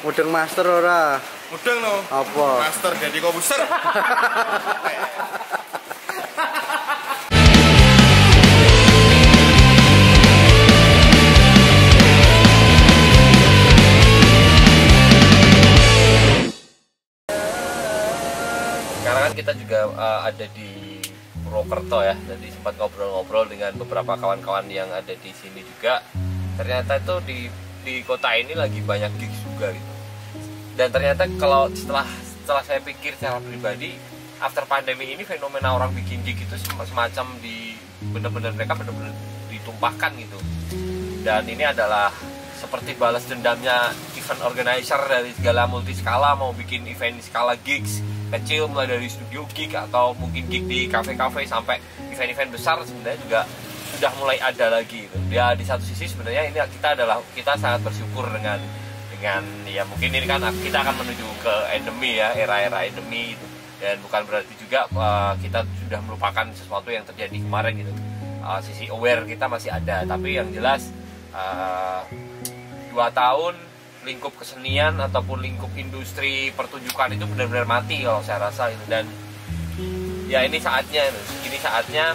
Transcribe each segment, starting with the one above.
Mudeng master ora? Mudeng no. Apa? Master jadi komputer. Sekarang kan kita juga ada di Purwokerto ya, jadi sempat ngobrol-ngobrol dengan beberapa kawan-kawan yang ada di sini juga. Ternyata itu di kota ini lagi banyak gigs juga gitu. Dan ternyata kalau setelah saya pikir secara pribadi, after pandemi ini fenomena orang bikin gig itu semacam mereka benar-benar ditumpahkan gitu. Dan ini adalah seperti balas dendamnya event organizer dari segala multi skala, mau bikin event skala gigs kecil mulai dari studio gig atau mungkin gig di kafe-kafe sampai event-event besar sebenarnya juga sudah mulai ada lagi gitu. Ya di satu sisi sebenarnya ini kita sangat bersyukur dengan ya mungkin ini kan kita akan menuju ke endemi ya, era-era endemi gitu. Dan bukan berarti juga kita sudah melupakan sesuatu yang terjadi kemarin gitu. Sisi aware kita masih ada, tapi yang jelas 2 tahun lingkup kesenian ataupun lingkup industri pertunjukan itu benar-benar mati kalau saya rasa itu. Dan ya ini saatnya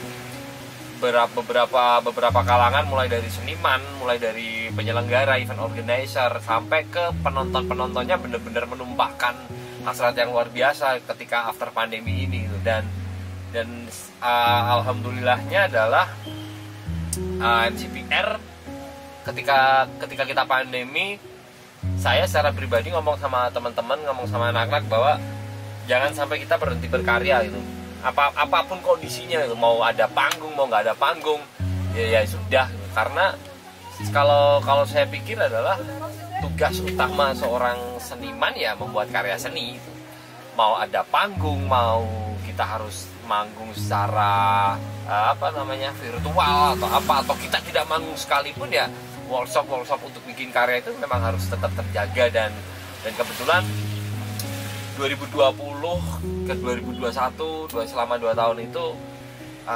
beberapa kalangan, mulai dari seniman, mulai dari penyelenggara, event organizer sampai ke penontonnya benar-benar menumpahkan hasrat yang luar biasa ketika after pandemi ini gitu. Dan alhamdulillahnya adalah MCPR ketika kita pandemi, saya secara pribadi ngomong sama teman-teman, ngomong sama anak-anak bahwa jangan sampai kita berhenti berkarya gitu. Apapun kondisinya, mau ada panggung mau nggak ada panggung, ya sudah. Karena kalau saya pikir adalah tugas utama seorang seniman ya membuat karya seni. Mau ada panggung, mau kita harus manggung secara virtual atau kita tidak manggung sekalipun ya, workshop untuk bikin karya itu memang harus tetap terjaga. Dan kebetulan 2020 ke 2021 selama 2 tahun itu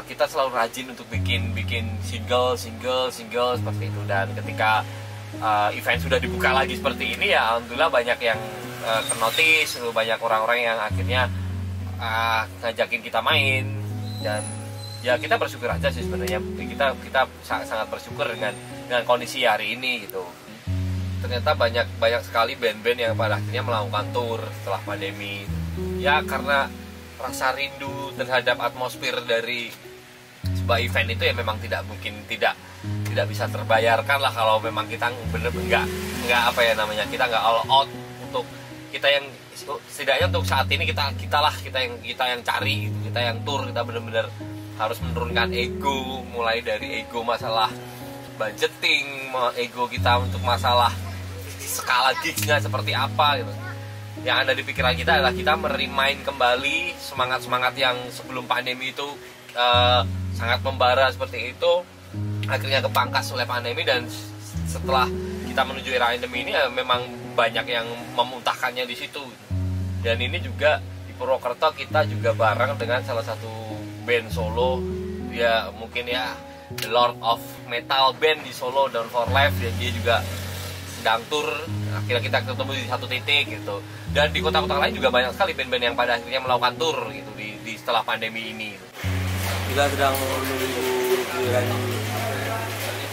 kita selalu rajin untuk bikin single seperti itu. Dan ketika event sudah dibuka lagi seperti ini ya alhamdulillah banyak yang kenotis, banyak orang-orang yang akhirnya ngajakin kita main. Dan ya kita bersyukur aja sih sebenarnya, kita sangat bersyukur dengan kondisi hari ini gitu. Ternyata banyak sekali band-band yang pada akhirnya melakukan tour setelah pandemi. Ya karena rasa rindu terhadap atmosfer dari sebuah event itu ya memang tidak bisa terbayarkan lah kalau memang kita bener-bener nggak kita nggak all out untuk kita yang setidaknya untuk saat ini kita yang cari gitu, kita yang tour, kita bener-bener harus menurunkan ego, mulai dari ego masalah budgeting, ego kita untuk masalah skala gigsnya seperti apa gitu. Yang ada di pikiran kita adalah kita merimain kembali semangat yang sebelum pandemi itu sangat membara seperti itu, akhirnya kepangkas oleh pandemi. Dan setelah kita menuju era endemi ini memang banyak yang memuntahkannya di situ. Dan ini juga di Purwokerto kita juga bareng dengan salah satu band solo, ya mungkin ya The Lord of Metal Band di Solo, Down for Life. Dan dia juga sedang tour, akhirnya kita ketemu di satu titik gitu. Dan di kota-kota lain juga banyak sekali band-band yang pada akhirnya melakukan tour gitu di setelah pandemi ini gitu. Kita sedang menunggu giliran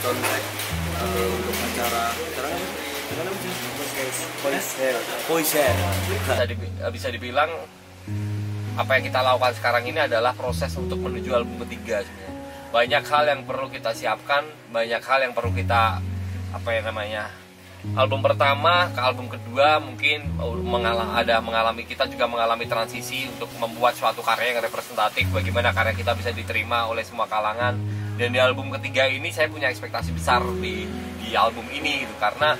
soundtrack untuk acara Poiser. Bisa dibilang apa yang kita lakukan sekarang ini adalah proses untuk menuju album ketiga sebenarnya. Banyak hal yang perlu kita siapkan, banyak hal yang perlu kita album pertama ke album kedua mungkin kita juga mengalami transisi untuk membuat suatu karya yang representatif, bagaimana karya kita bisa diterima oleh semua kalangan. Dan di album ketiga ini saya punya ekspektasi besar di album ini gitu, karena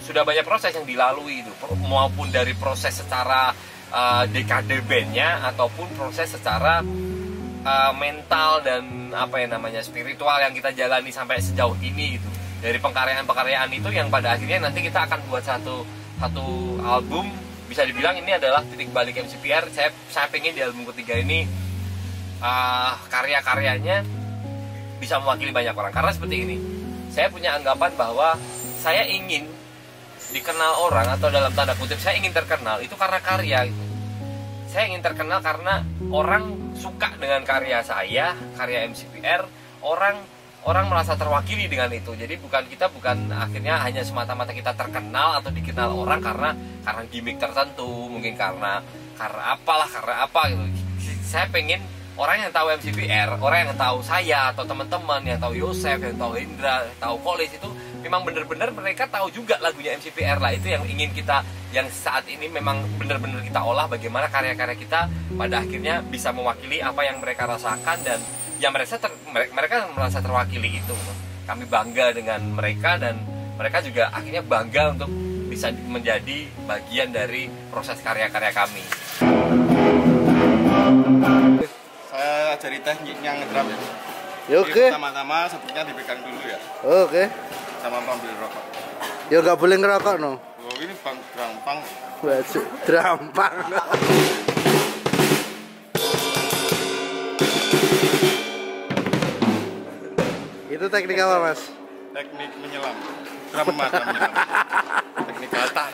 sudah banyak proses yang dilalui itu, maupun dari proses secara dekade bandnya ataupun proses secara mental dan spiritual yang kita jalani sampai sejauh ini gitu. Dari pengkaryaan itu yang pada akhirnya nanti kita akan buat satu album. Bisa dibilang ini adalah titik balik MCPR. Saya pengen di album ketiga ini karya-karyanya bisa mewakili banyak orang. Karena seperti ini, saya punya anggapan bahwa saya ingin dikenal orang atau dalam tanda kutip saya ingin terkenal itu karena karya gitu. Saya ingin terkenal karena orang suka dengan karya saya, karya MCPR, orang merasa terwakili dengan itu. Jadi kita bukan akhirnya hanya semata-mata kita terkenal atau dikenal orang karena gimmick tertentu, mungkin karena apa gitu. Saya pengen orang yang tahu MCPR, orang yang tahu saya atau teman-teman yang tahu Yosef, yang tahu Indra, yang tahu Kolis itu memang benar-benar mereka tahu juga lagunya MCPR lah. Itu yang ingin kita, yang saat ini memang benar-benar kita olah, bagaimana karya-karya kita pada akhirnya bisa mewakili apa yang mereka rasakan, dan ya mereka merasa terwakili itu. Kami bangga dengan mereka dan mereka juga akhirnya bangga untuk bisa menjadi bagian dari proses karya-karya kami. Saya ajari tekniknya ngedrum ya. Ya oke. Pertama-tama sepertinya dipegang dulu ya. Oke. Sama ambil rokok. Ya nggak boleh ngerokok no. Oh ini bang drampang. Baju drampang. Itu teknik apa mas? Teknik menyelam. Drum menyelam. Teknik kata.